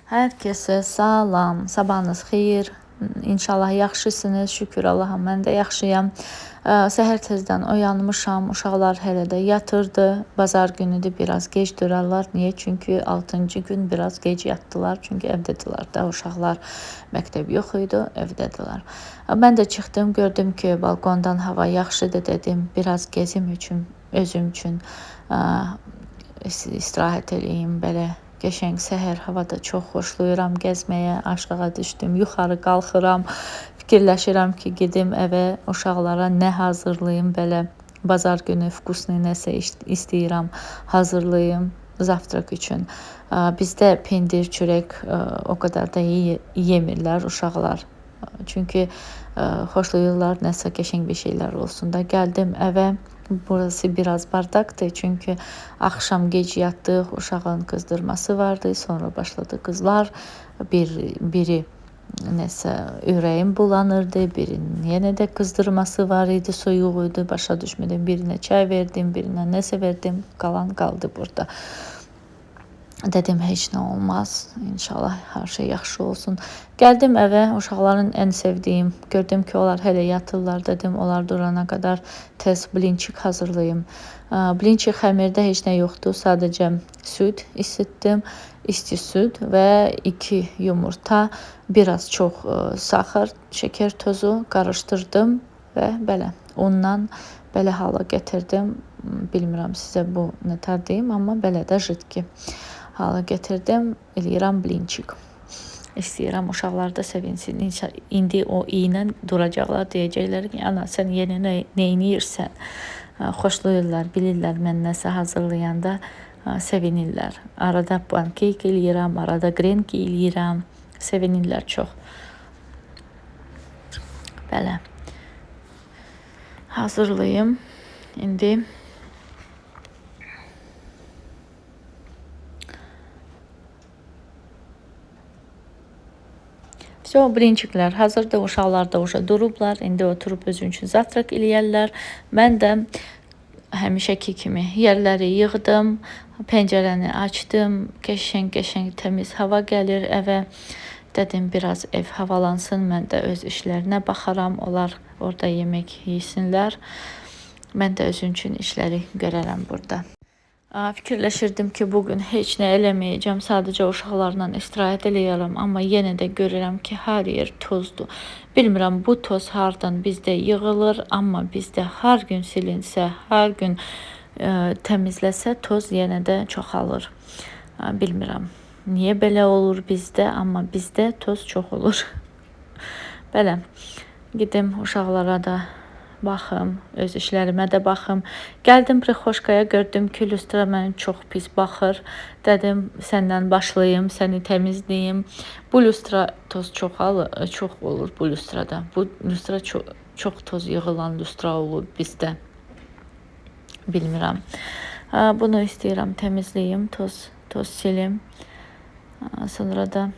Hər kəsə salam, sabahınız xeyir. İnşallah yaxşısınız, şükür Allaha, mən də yaxşıyam. Səhər tezdən oyanmışam, uşaqlar hələ də yatırdı. Bazar günüdür, biraz gec durarlar. Niyə? Çünki 6-cı gün biraz gec yatdılar. Çünki evdədirlər də, uşaqlar məktəb yox idi, evdədirlər. Mən də çıxdım, gördüm ki, balkondan hava yaxşıdır dedim. Biraz gezim üçün, özüm üçün istirahət eləyim belə. Qəşəng səhər havada çox xoşlayıram gəzməyə, aşağı düşdüm, yuxarı qalxıram, fikirləşirəm ki, gedim evə, uşaqlara nə hazırlayım belə. Bazar günü vkusni nəsə istəyirəm, hazırlayım zavtrak üçün. Bizdə pendir, çörək o qədər də yemirlər uşaqlar. Çünki xoşlayırlar nəsə qəşəng bir şeylər olsun da. Gəldim evə. Burası biraz bardaqdır çünki axşam gec yatdıq, uşağın qızdırması vardı, sonra başladı qızlar. Biri nəsə ürəyim bulanırdı, birinin yenə də qızdırması var idi, soyuq idi, başa düşmədim. Birinə çay verdim, birinə nəsə verdim, qalan qaldı burada. Dedim heç nə olmaz. İnşallah hər şey yaxşı olsun. Gəldim evə, uşaqların ən sevdiyim. Gördüm ki, onlar hələ yatırlar. Dedim, onlar durana qədər tez blinçik hazırlayım. Blinçik xəmirdə heç nə yoxdur. Sadəcə süd isitdim, isti süd və 2 yumurta, biraz çox saxar, şəkər tozu qarışdırdım və belə ondan belə hala gətirdim. Bilmirəm sizə bu nətər deyim, amma belə də jidki hala gətirdim, eləyirəm blinçik. İstəyirəm uşaqlar da sevinsin. İndi o ilə duracaqlar, deyəcəklər ki, ana sən yenə nə edirsən? Xoşlayırlar, bilirlər mən nəsə hazırlayanda sevinirlər. Arada pankeyk eləyirəm, arada grenki eləyirəm. Sevinirlər çox. Belə. Hazırlayım. İndi blinçiklər hazırdır, uşaqlar da durublar. İndi oturub özün üçün zavtrak eləyərlər. Mən də həmişəki kimi yerləri yığdım, pəncərəni açdım. Qəşəng təmiz hava gəlir evə. Dedim biraz ev havalansın, mən də öz işlərinə baxaram. Onlar orada yemək yesinlər. Mən də özüm üçün işləri görərəm burada. Fikirləşirdim ki, bugün heç nə eləməyəcəm, sadəcə uşaqlarla istirahət eləyərəm, amma yenə də görürəm ki, hər yer tozdur. Bilmirəm, bu toz hardan bizdə yığılır, amma bizdə hər gün silinsə, hər gün təmizləsə, toz yenə də çoxalır. Bilmirəm, niyə belə olur bizdə, amma bizdə toz çox olur. Belə, gedim uşaqlara da baxım, öz işlərimə də baxım. Gəldim Prixoşkaya, gördüm ki, lustra mənə çox pis baxır. Dedim, səndən başlayım, səni təmizləyim. Bu lustra toz çox olur bu lustrada. Bu lustra çox toz yığılan lustra olur bizdə. Bilmirəm. Bunu istəyirəm təmizləyim, toz silim. Sonra da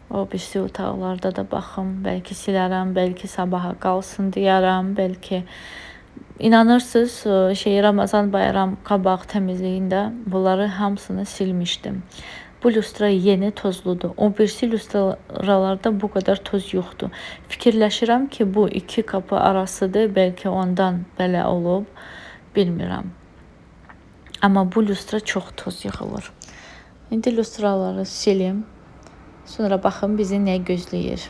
o birisi otaqlarda da baxım, bəlkə silərəm, bəlkə sabaha qalsın deyərəm, bəlkə inanırsınız, Ramazan bayram qabaq təmizliyində bunları hamısını silmişdim. Bu lustra yeni tozludur. O birisi lustralarda bu qədər toz yoxdur. Fikirləşirəm ki, bu 2 qapı arasıdır, bəlkə ondan belə olub, bilmirəm. Amma bu lustra çox toz yığılır. İndi lustraları silim. Sonra baxın bizi nə gözləyir.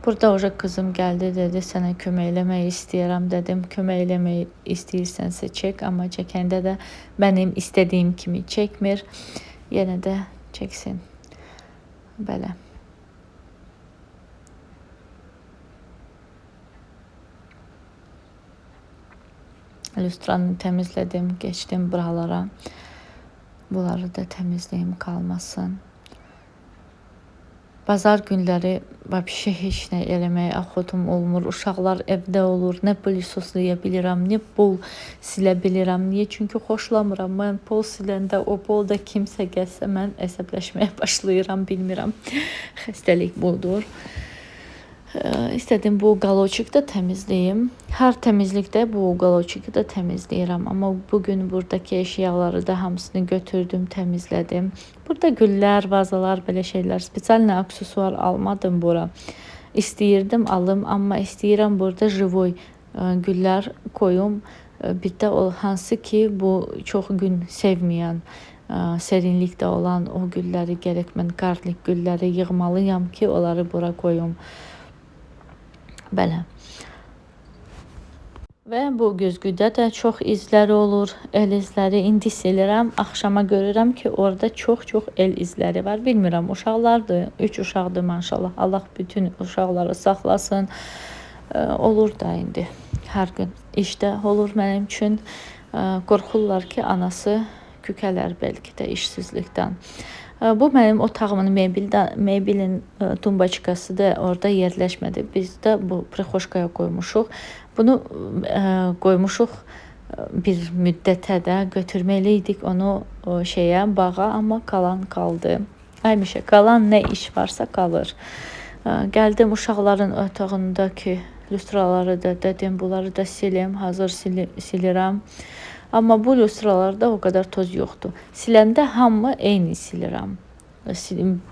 Burada qızım gəldi, dedi, sənə kömək eləmək istəyirəm. Dedim, kömək eləmək istəyirsənsə çək, amma çəkəndə də mənim istədiyim kimi çəkmir. Yenə də çəksin. Belə. Lustranı təmizlədim, geçdim buralara. Bunları da təmizləyim, qalmasın. Bazar günləri heç nə eləməyə axotum olmur. Uşaqlar evdə olur. Nə pilisoslaya bilirəm, nə pol silə bilirəm. Niyə? Çünki xoşlamıram. Mən pol siləndə o polda kimsə gəlsə mən əsəbləşməyə başlayıram, bilmirəm. Xəstəlik budur. İstədim bu qaloçuku da təmizləyim. Hər təmizlikdə bu qaloçuku da təmizləyirəm. Amma bugün buradakı əşyaları da hamısını götürdüm, təmizlədim. Burada güllər, vazalar, belə şeylər, spesial aksesuar almadım bura. İstəyirdim alım, amma istəyirəm burada живой güllər koyum. Bir də o hansı ki bu çox gün sevməyən, serinlikdə olan o gülləri gərək mən qarlik gülləri yığmalıyam ki, onları bura koyum. Belə. Və bu güzgüdə də çox izləri olur, el izləri. İndi silirəm, axşama görürəm ki, orada çox-çox el izləri var. Bilmirəm, uşaqlardır, 3 uşaqdır maşallah. Allah bütün uşaqları saxlasın. Olur da indi hər gün işdə olur mənim üçün. Qorxurlar ki, anası kükələr bəlkə də işsizlikdən. Bu mənim otağımın mebelin tumbaçkası da orada yerləşmədi. Biz də bu prixoşkaya qoymuşuq. Bunu qoymuşuq bir müddətə də götürməliydik onu şeyə, bağa, amma qalan qaldı. Həmişə qalan nə iş varsa qalır. Gəldim uşaqların otağındakı lüstraları da dedim, bunları da silim, hazır silirəm. Amma bu lüstralarda o qədər toz yoxdur. Siləndə hamı eyni silirəm.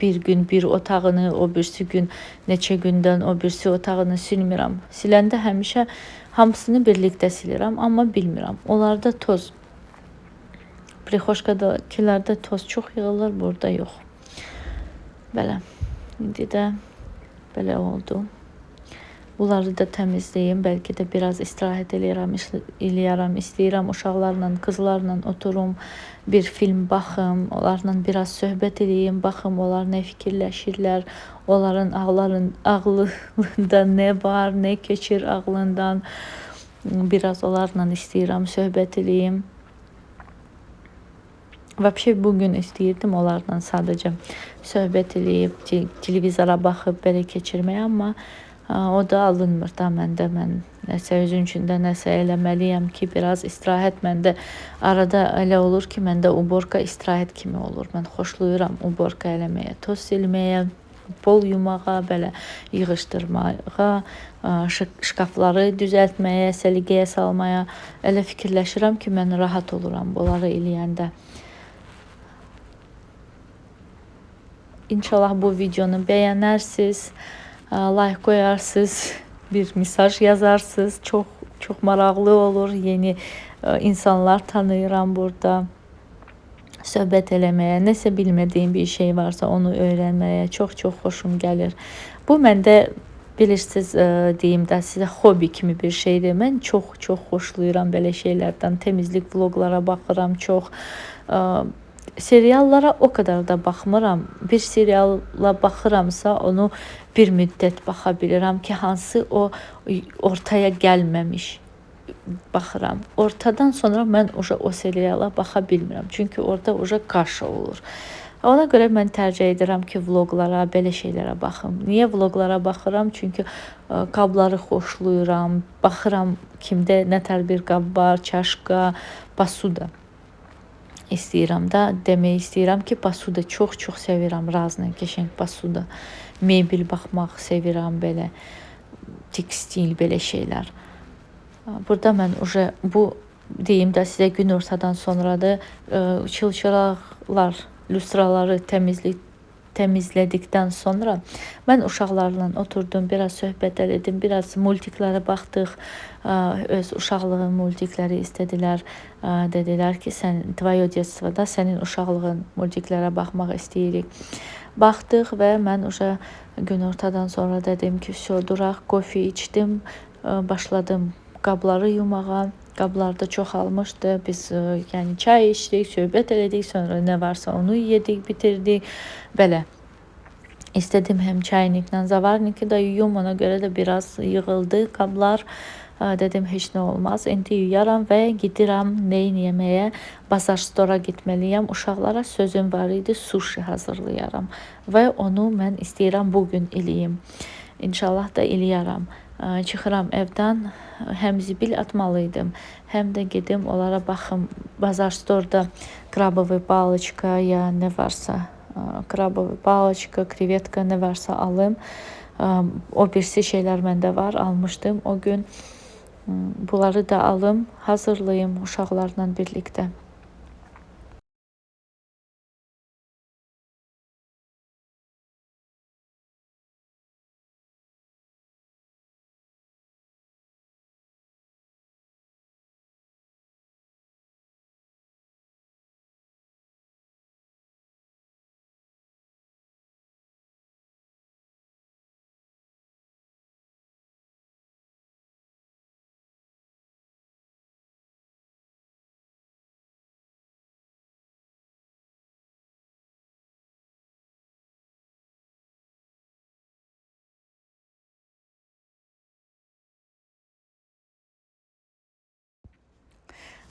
Bir gün bir otağını, o birisi gün neçə gündən o birisi otağını silmirəm. Siləndə həmişə hamısını birlikdə silirəm, amma bilmirəm. Onlarda toz, prixoşkadakilərdə toz çox yığılır, burada yox. Belə, indi də belə oldu. Bunları da təmizləyim, bəlkə də biraz istirahət eləyərəm, istəyirəm uşaqlarla, qızlarla oturum, bir film baxım, onlarla biraz söhbət eləyim, baxım, onlar nə fikirləşirlər, onların ağlında nə var, nə keçir ağlından, biraz onlarla istəyirəm söhbət eləyim. Vəbşə bugün istəyirdim onlarla sadəcə söhbət eləyib, televizora baxıb belə keçirməyə, amma o da alınmır da məndə. Mən nəsə özüm üçün də nəsə eləməliyəm ki, biraz istirahət məndə arada elə olur ki, məndə uborka istirahət kimi olur. Mən xoşlayıram uborka eləməyə, toz silməyə, pol yumağa, belə yığışdırmağa, şkafları düzəltməyə, səliqəyə salmaya. Elə fikirləşirəm ki, mən rahat oluram bunları eləyəndə. İnşallah bu videonu bəyənərsiniz. Like qoyarsınız, bir mesaj yazarsınız. Çox maraqlı olur. Yeni insanlar tanıyıram burada. Söhbət eləməyə, nəsə bilmədiyim bir şey varsa onu öyrənməyə çox xoşum gəlir. Bu məndə bilirsiniz, deyim də sizə hobi kimi bir şeydir. Mən çox xoşlayıram belə şeylərdən. Təmizlik vloqlara baxıram çox. Seriallara o qədər də baxmıram. Bir seriala baxıramsa onu bir müddət baxa bilirəm ki, hansı o ortaya gəlməmiş baxıram. Ortadan sonra mən o seriala baxa bilmirəm. Çünki orada qaşa olur. Ona görə mən tərcih edirəm ki, vloqlara, belə şeylərə baxım. Niyə vloqlara baxıram? Çünki qabları xoşlayıram. Baxıram kimdə nətər bir qab var, çaşka, pasuda. İstəyirəm də, demək istəyirəm ki, pasuda çox sevirəm, razne, qəşəng pasuda. Mebel baxmaq sevirəm, belə tekstil, belə şeylər. Burada mən bu deyim də sizə günortadan sonra da çılçıraqlar, lüstraları təmizlədikdən sonra mən uşaqlarla oturdum, biraz söhbət elədim, biraz multiklərə baxdıq. Öz uşaqlığın multikləri istədilər. Dedilər ki, tvoye детствоda sənin uşaqlığın multiklərə baxmaq istəyirik. Baxdıq və mən günortadan sonra dedim ki, duraq, kofe içdim, başladım qabları yumağa. Qablarda çoxalmışdı. Biz yəni çay içdik, söhbət elədik, sonra nə varsa onu yedik, bitirdik. Belə. İstədim həm çayniklə zavarniki da yuyum, ona görə də biraz yığıldı qablar. Dedim heç nə olmaz. İndi yuyaram və gedirəm yeməyə. Bazar stora getməliyəm. Uşaqlara sözüm var idi, sushi hazırlayaram və onu mən istəyirəm bugün eləyim. İnşallah da eləyərəm. Çıxıram evdən, həm zibil atmalıydım, həm də gedim onlara baxım. Bazar storda krabovı paliçka ya nə varsa Krabovı palaçka, krevetka nə varsa alım. O birisi şeylər məndə var, almışdım o gün. Bunları da alım, hazırlayım uşaqlarla birlikdə.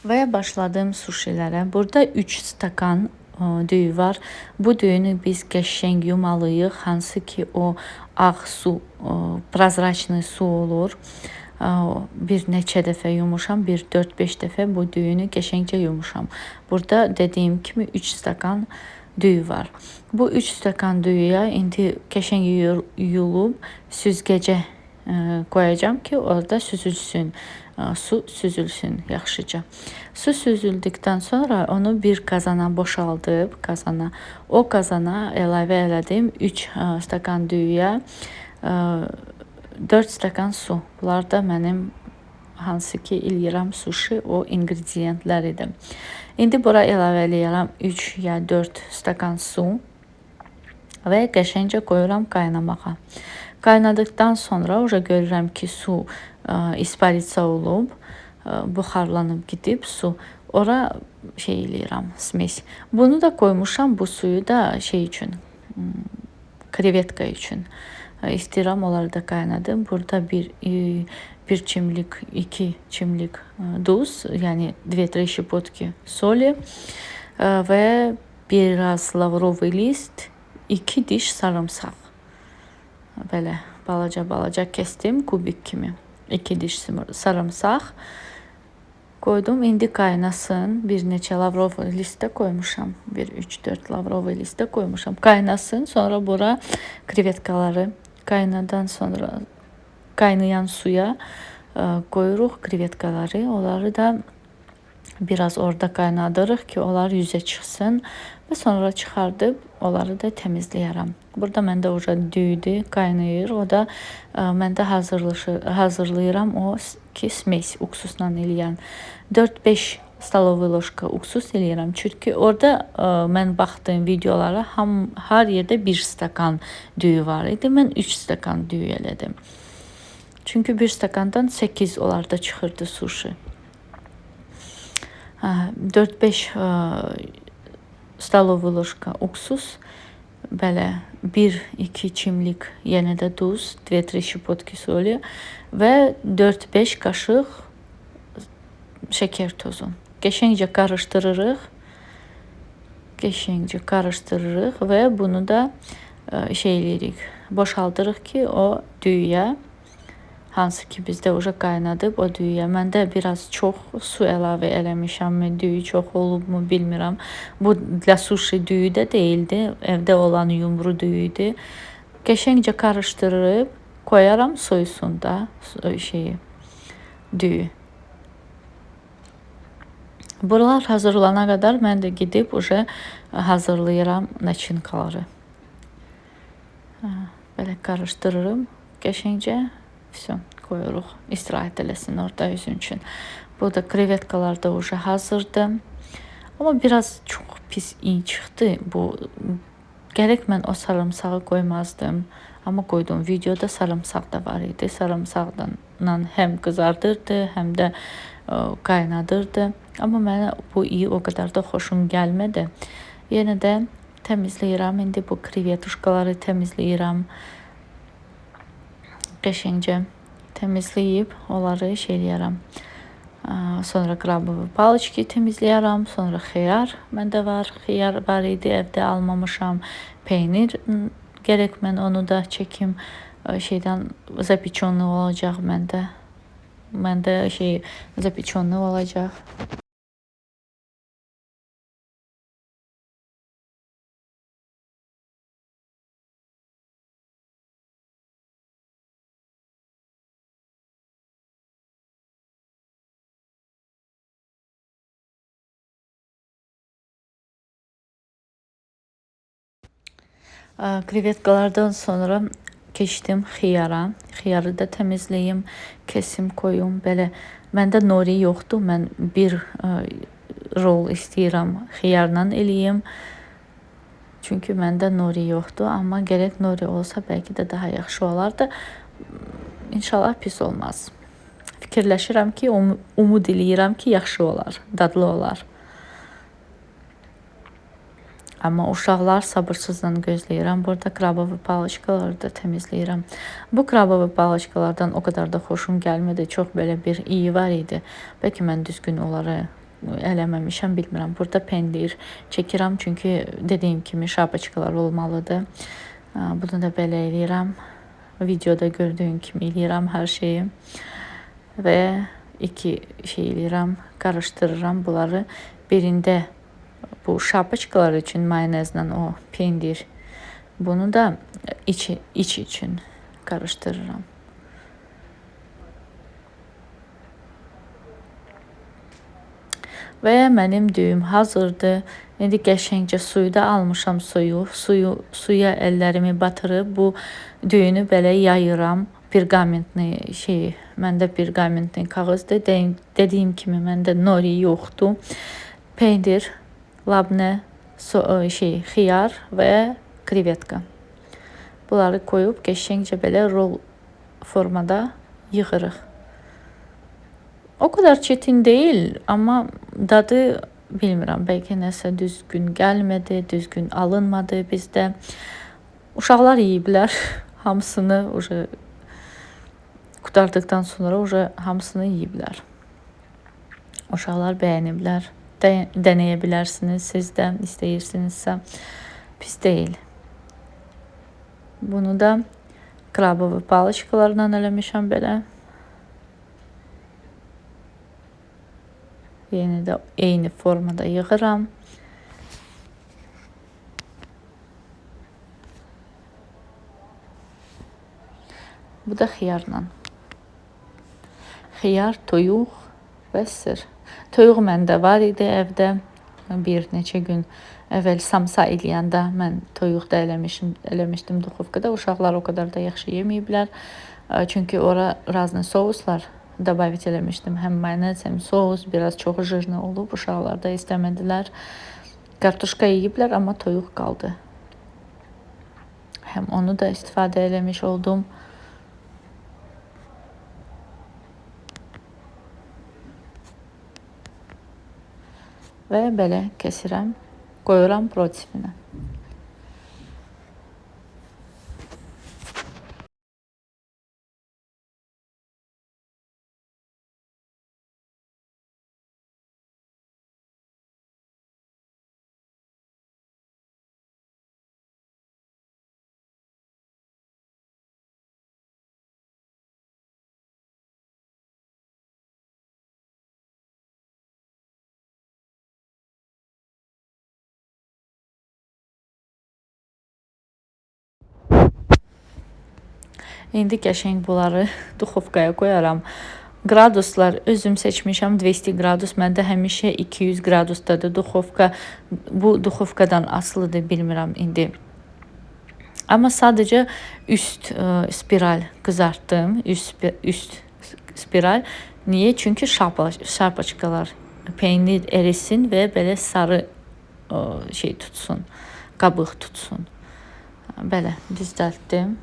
Və başladım suşilərə. Burada 3 stakan düyü var. Bu düyünü biz qəşəng yumalıyıq. Hansı ki o ağ su, prozraçlı su olur. Bir neçə dəfə yumuşam, bir 4-5 dəfə bu düyünü qəşəngcə yumuşam. Burada dediyim kimi 3 stakan düyü var. Bu 3 stakan düyüyə indi qəşəng yuyulub süzgəcə qoyacağım ki, orada süzülsün. Su süzülsün yaxşıca. Su süzüldükdən sonra onu bir qazana boşaldıb, o qazana əlavə elədim 3 stakan düyüyə 4 stakan su. Bunlar da mənim hansı ki eləyirəm suşi o ingrediyentlər idi. İndi bura əlavə eləyirəm 3 ya 4 stakan su və qəşəngcə qoyuram qaynamağa. Qaynadıktan sonra görürəm ki su isparitsa olub, buxarlanıb gidib su. Ora şey eləyirəm, smes. Bunu da qoymuşam, bu suyu da şey üçün, krevetka üçün. İstəyirəm, onları da qaynadım. Burada bir çimlik, 2 çimlik duz, yani 2-3 şipotki soli və biraz lavrovi list, 2 diş sarımsaq. Belə balaca kəsdim kubik kimi. 2 diş sarımsaq qoydum. İndi qaynasın. Bir neçə lavrov listə qoymuşam. 3-4 lavrov listə qoymuşam. Qaynasın. Sonra bura krevetkaları qaynayan suya qoyuruq krevetkaları. Onları da biraz orada qaynadırıq ki, onlar yüzə çıxsın və sonra çıxardıb onları da təmizləyərəm. Burada məndə oca düydü, qaynayır. O da məndə hazırlayıram o ki, smes uksusla eləyən. 4-5 stalovoy ложка uksus eləyirəm. Çünki orada mən baxdığım videolara hər yerdə 1 stakan düyü var idi. Mən 3 stakan düyü elədim. Çünki 1 stakandan 8 onlarda çıxırdı suşi. 4-5 stalovoy ложка uksus, belə 1-2 çimlik yenə də duz, 2-3 şipotki soli və 4-5 qaşıq şəkər tozu. Qəşəngcə qarışdırırıq və bunu da şey eləyirik, boşaldırıq ki, o düyüyə, hansı ki bizdə oca qaynadıb o düyüyə. Məndə biraz çox su əlavə eləmişəm, düyü çox olubmu bilmirəm. Bu dla suşi düyü də deyildi, evdə olan yumru düyüydü. Qəşəngcə qarışdırıb koyaram soyusun da düyü. Buralar hazırlana kadar mən də gidib hazırlayıram načinkaları. Belə qarışdırırım qəşəngcə. Koyuruq, istirahət eləsin orada özün üçün. Burada krevetkalar da hazırdır. Amma biraz çox pis iyi çıxdı. Gərək mən o sarımsağı qoymazdım. Amma qoydum. Videoda sarımsaq da var idi. Sarımsaqla həm qızardırdı, həm də qaynadırdı. Amma mənə bu iyi o qədər də xoşum gəlmədi. Yenə də təmizləyirəm. İndi bu krevetuşkaları təmizləyirəm. Qəşəngcə təmizləyib onları eləyərəm. Sonra krabovi palaçki təmizləyərəm. Sonra xiyar məndə var. Xiyar var idi, evdə almamışam. Peynir gərək mən onu da çəkim. Zapеченный olacaq məndə. Məndə zapеченный olacaq. Krevetkalardan sonra keçdim xiyara. Xiyarı da təmizləyim, kesim koyum. Belə məndə nori yoxdur. Mən bir rol istəyirəm xiyarla eləyim. Çünki məndə nori yoxdur, amma gərək nori olsa bəlkə də daha yaxşı olardı. İnşallah pis olmaz. Fikirləşirəm ki, umud eləyirəm ki, yaxşı olar, dadlı olar. Amma uşaqlar sabırsızla gözləyirəm. Burada krabovi paloçkaları da təmizləyirəm. Bu krabovi paloçkalardan o qədər də xoşum gəlmədi. Çox belə bir iyi var idi. Bəlkə mən düzgün onları eləməmişəm, bilmirəm. Burada pendir çəkirəm, çünki dediyim kimi şapaçkalar olmalıdır. Bunu da belə eləyirəm. Videoda gördüyün kimi eləyirəm hər şeyi. Və iki şey eləyirəm, qarışdırıram bunları. Birində bu şapaçkalar üçün mayonezlə o pendir. Bunu da iç üçün qarışdırıram. Və mənim düyüm hazırdır. İndi qəşəngcə suyu da almışam suya əllərimi batırıb bu düyünü belə yayıram. Pergamentli şey, məndə pergamentli kağızdır. Dediyim kimi məndə nori yoxdur. Pendir, labne, xiyar və krevetka. Bunları koyub qəşəngcə belə rol formada yığırıq. O kadar çetin değil, amma dadı bilmirəm, bəlkə nəsə düzgün gəlmədi, düzgün alınmadı bizdə. Uşaqlar yeyiblər hamısını, qutardıqdan sonra hamısını yeyiblər. Uşaqlar bəyəniblər. Deneyə bilərsiniz siz də istəyirsinizsə. Pis deyil. Bunu da krabovi paloçkalarla eləmişəm belə. Yeni də eyni formada yığıram. Bu da xiyarla. Xiyar, toyuq və sır. Toyuq məndə var idi evdə. Bir neçə gün əvvəl samsa eləyəndə mən toyuq da eləmişdim duxovkada. Uşaqlar o qədər də yaxşı yeməyiblər. Çünki ora razne souslar dabavit eləmişdim. Həm mayonez, həm sos, biraz çox jırlı olub. Uşaqlar da istəmədilər. Kartuşka yeyiblər, amma toyuq qaldı. Həm onu da istifadə eləmiş oldum. Və belə kəsirəm, qoyuram protifinə. İndi qəşəng bunları duxovkaya qoyaram. Graduslar özüm seçmişəm. 200 gradus. Məndə həmişə 200 gradusdadır duxovka. Bu duxovkadan asılıdır, bilmirəm indi. Amma sadəcə üst spiral qızartdım. Üst spiral. Niyə? Çünki şarpaçkalar peynir erisin və belə sarı şey tutsun. Qabıq tutsun. Belə düzəltdim.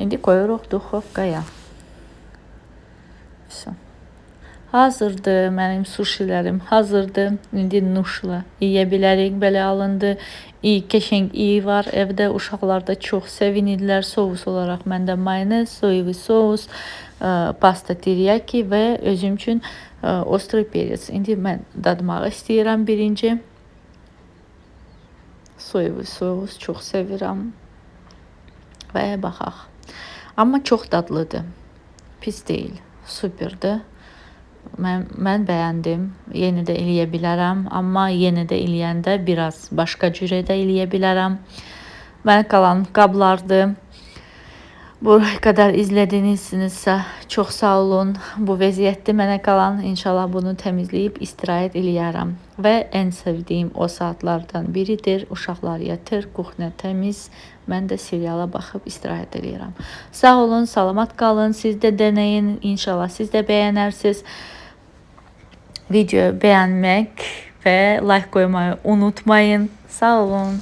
İndi koyuruq duxovkaya. Hazırdır, mənim suşilərim hazırdır. İndi nuşla yeyə bilərik, belə alındı. Qəşəng iyi var evdə, uşaqlar da çox sevinirlər. Sous olaraq məndə mayonez, soyuvi sos, pasta teriyaki və özüm üçün ostri perец. İndi mən dadmaq istəyirəm birinci. Soyuvi sos çox sevirəm. Və baxaq. Amma çox dadlıdır. Pis deyil. Superdir. Mən bəyəndim. Yeni də eləyə bilərəm. Amma yeni də eləyəndə biraz başqa cürə də eləyə bilərəm. Mənə qalan qablardır. Buraya kadar izlədinizsə çox sağ olun. Bu vəziyyətdə mənə qalan inşallah bunu təmizləyib istirahət eləyərəm. Və ən sevdiyim o saatlardan biridir. Uşaqlar yatır, kuxnya təmiz. Mən də seriala baxıb istirahət eləyirəm. Sağ olun, salamat qalın. Siz də deneyin. İnşallah siz də bəyənərsiniz. Videoyu bəyənmək və like qoymayı unutmayın. Sağ olun.